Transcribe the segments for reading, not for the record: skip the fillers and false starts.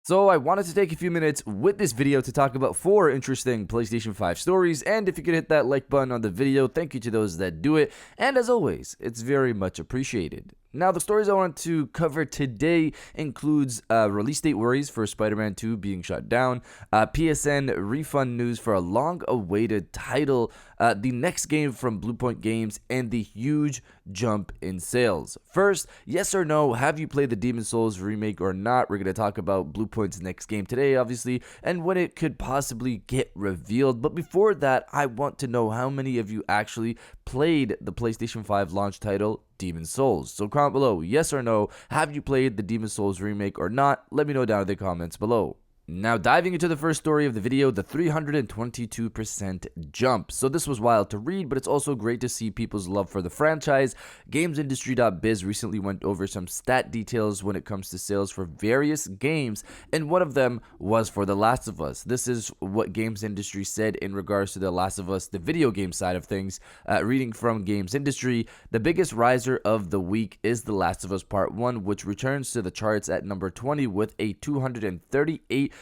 So I wanted to take a few minutes with this video to talk about 4 interesting PlayStation 5 stories, and if you could hit that like button on the video, thank you to those that do it, and as always, it's very much appreciated. Now, the stories I want to cover today includes release date worries for Spider-Man 2 being shut down, PSN refund news for a long-awaited title, the next game from Bluepoint Games, and the huge jump in sales. First, yes or no, have you played the Demon's Souls remake or not? We're going to talk about Bluepoint's next game today, obviously, and when it could possibly get revealed. But before that, I want to know how many of you actually played the PlayStation 5 launch title Demon's Souls. So comment below, yes or no, have you played the Demon's Souls remake or not? Let me know down in the comments below. Now, diving into the first story of the video, the 322% jump. So this was wild to read, but it's also great to see people's love for the franchise. GamesIndustry.biz recently went over some stat details when it comes to sales for various games, and one of them was for The Last of Us. This is what Games Industry said in regards to The Last of Us, the video game side of things. Reading from Games Industry, the biggest riser of the week is The Last of Us Part 1, which returns to the charts at number 20 with a 238%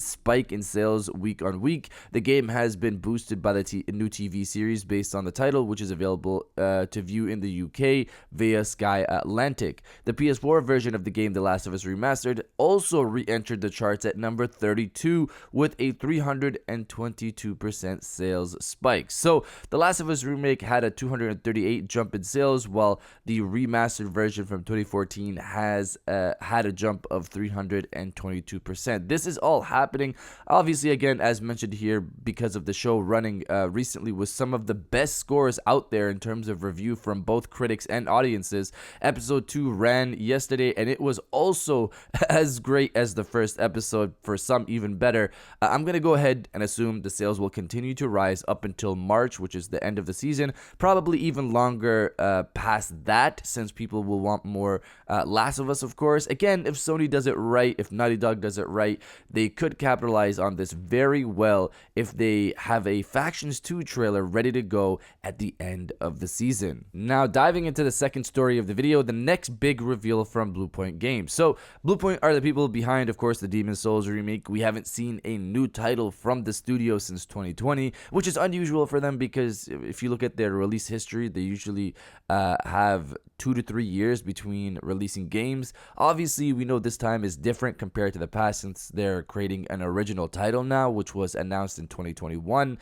spike in sales week on week. The game has been boosted by the new TV series based on the title, which is available to view in the UK via Sky Atlantic. The PS4 version of the game, The Last of Us Remastered, also re-entered the charts at number 32 with a 322% sales spike. So The Last of Us Remake had a 238 jump in sales, while the remastered version from 2014 has had a jump of 322%. This is all happening, obviously, again, as mentioned here, because of the show running recently with some of the best scores out there in terms of review from both critics and audiences. Episode 2 ran yesterday, and it was also as great as the first episode, for some even better. I'm going to go ahead and assume the sales will continue to rise up until March, which is the end of the season, probably even longer past that, since people will want more Last of Us, of course. Again, if Sony does it right, if Naughty Dog does it right, they could capitalize on this very well if they have a Factions 2 trailer ready to go at the end of the season. Now, diving into the second story of the video, the next big reveal from Bluepoint Games. So, Bluepoint are the people behind, of course, the Demon's Souls remake. We haven't seen a new title from the studio since 2020, which is unusual for them because if you look at their release history, they usually have 2 to 3 years between releasing games. Obviously, we know this time is different compared to the past since they're creating an original title now, which was announced in 2021.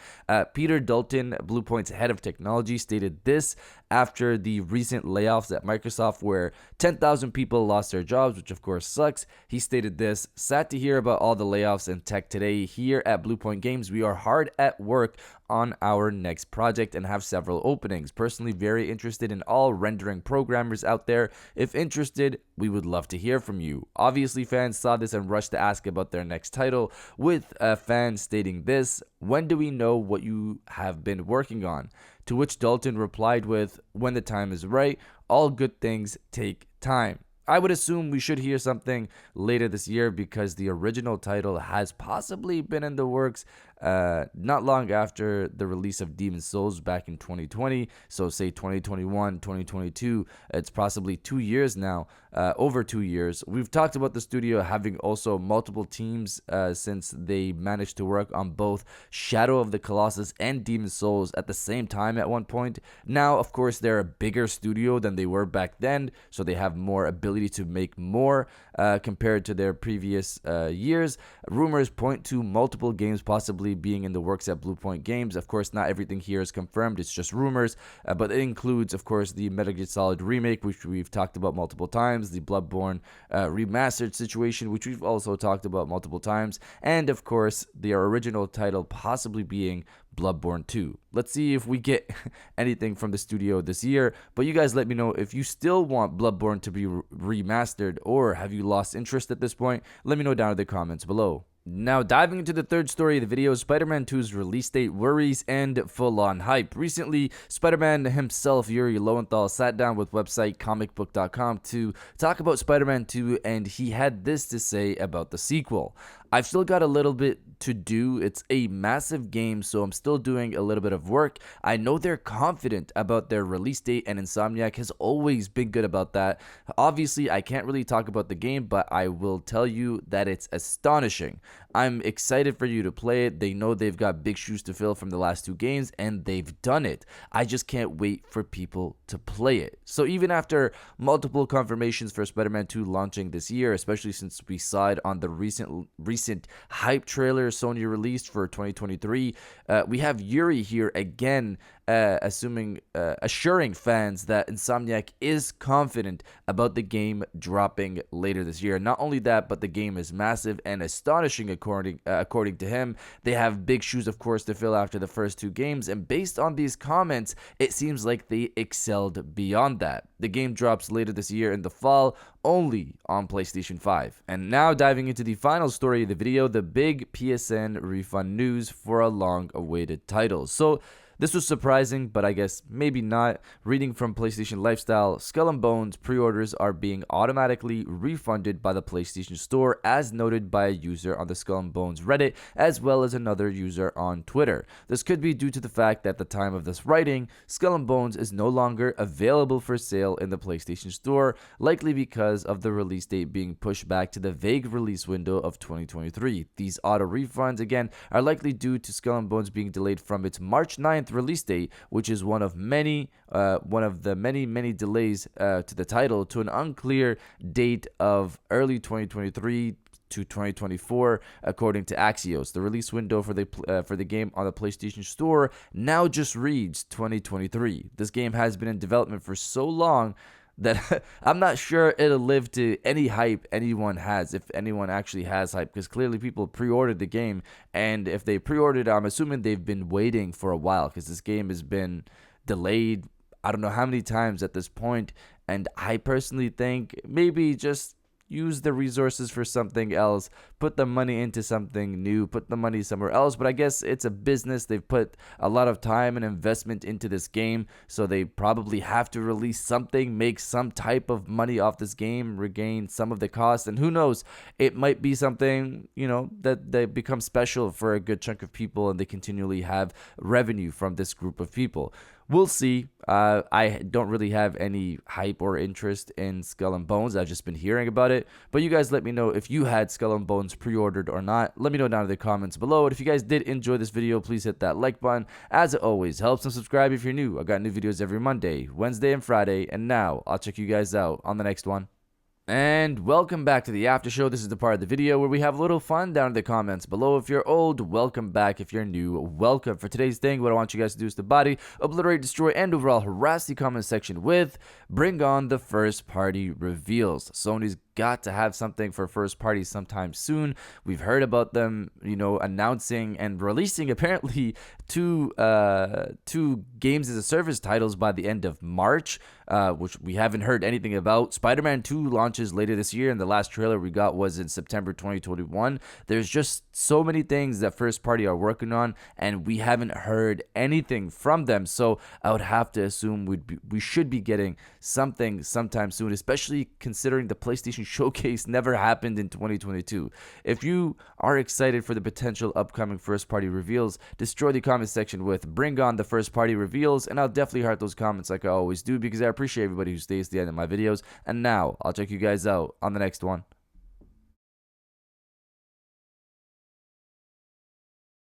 Peter Dalton, Bluepoint's head of technology, stated this after the recent layoffs at Microsoft where 10,000 people lost their jobs, which of course sucks. He stated this: "Sad to hear about all the layoffs in tech today. Here at Bluepoint Games, we are hard at work on our next project and have several openings. Personally, very interested in all rendering programmers out there. If interested, we would love to hear from you." Obviously, fans saw this and rushed to ask about their next title, with a fan stating this: "When do we know what you have been working on?" To which Dalton replied with, "When the time is right. All good things take time." I would assume we should hear something later this year because the original title has possibly been in the works not long after the release of Demon's Souls back in 2020. So say 2021, 2022, it's possibly 2 years now, over 2 years. We've talked about the studio having also multiple teams since they managed to work on both Shadow of the Colossus and Demon's Souls at the same time at one point. Now, of course, they're a bigger studio than they were back then, so they have more ability to make more compared to their previous years. Rumors point to multiple games possibly being in the works at Bluepoint Games. Of course, not everything here is confirmed, it's just rumors, but it includes, of course, the Metal Gear Solid remake, which we've talked about multiple times, the Bloodborne Remastered situation, which we've also talked about multiple times, and of course, their original title possibly being Bloodborne 2. Let's see if we get anything from the studio this year, but you guys let me know if you still want Bloodborne to be remastered, or have you lost interest at this point? Let me know down in the comments below. Now, diving into the third story of the video, Spider-Man 2's release date worries and full-on hype. Recently, Spider-Man himself, Yuri Lowenthal, sat down with website comicbook.com to talk about Spider-Man 2, and he had this to say about the sequel. I've still got a little bit to do. It's a massive game, so I'm still doing a little bit of work. I know they're confident about their release date, and Insomniac has always been good about that. Obviously, I can't really talk about the game, but I will tell you that it's astonishing. I'm excited for you to play it. They know they've got big shoes to fill from the last two games, and they've done it. I just can't wait for people to play it. So even after multiple confirmations for Spider-Man 2 launching this year, especially since we saw it on the recent hype trailer Sony released for 2023, we have Yuri here again, assuring fans that Insomniac is confident about the game dropping later this year. Not only that, but the game is massive and astonishing according to him. They have big shoes, of course, to fill after the first two games, and based on these comments, it seems like they excelled beyond that. The game drops later this year in the fall, only on PlayStation 5. And now diving into the final story of the video, the big PSN refund news for a long-awaited title. So this was surprising, but I guess maybe not. Reading from PlayStation Lifestyle, Skull and Bones pre-orders are being automatically refunded by the PlayStation Store, as noted by a user on the Skull and Bones Reddit, as well as another user on Twitter. This could be due to the fact that at the time of this writing, Skull and Bones is no longer available for sale in the PlayStation Store, likely because of the release date being pushed back to the vague release window of 2023. These auto refunds, again, are likely due to Skull and Bones being delayed from its March 9th release date, which is one of the many delays to the title, to an unclear date of early 2023 to 2024, according to Axios. The release window for the game on the PlayStation Store now just reads 2023. This game has been in development for so long that I'm not sure it'll live to any hype anyone has, if anyone actually has hype, because clearly people pre-ordered the game, and if they pre-ordered, I'm assuming they've been waiting for a while, because this game has been delayed I don't know how many times at this point, and I personally think maybe just use the resources for something else, put the money into something new, put the money somewhere else. But I guess it's a business. They've put a lot of time and investment into this game, so they probably have to release something, make some type of money off this game, regain some of the cost, and who knows, it might be something, that they become special for a good chunk of people, and they continually have revenue from this group of people. We'll see. I don't really have any hype or interest in Skull and Bones. I've just been hearing about it. But you guys let me know if you had Skull and Bones pre-ordered or not. Let me know down in the comments below. And if you guys did enjoy this video, please hit that like button. As it always helps, and subscribe if you're new. I got new videos every Monday, Wednesday, and Friday. And now I'll check you guys out on the next one. And welcome back to the after show. This is the part of the video where we have a little fun down in the comments below. If you're old, welcome back. If you're new, welcome. For today's thing, what I want you guys to do is to body, obliterate, destroy, and overall harass the comment section with bring on the first party reveals. Sony's got to have something for first party sometime soon. We've heard about them, announcing and releasing apparently two games as a service titles by the end of March, which we haven't heard anything about. Spider-Man 2 launches later this year, and the last trailer we got was in September 2021. There's just so many things that first party are working on, and we haven't heard anything from them. So I would have to assume we should be getting something sometime soon, especially considering the PlayStation Showcase never happened in 2022. If you are excited for the potential upcoming first party reveals, destroy the comment section with bring on the first party reveals, and I'll definitely heart those comments like I always do, because I appreciate everybody who stays to the end of my videos. And now I'll check you guys out on the next one.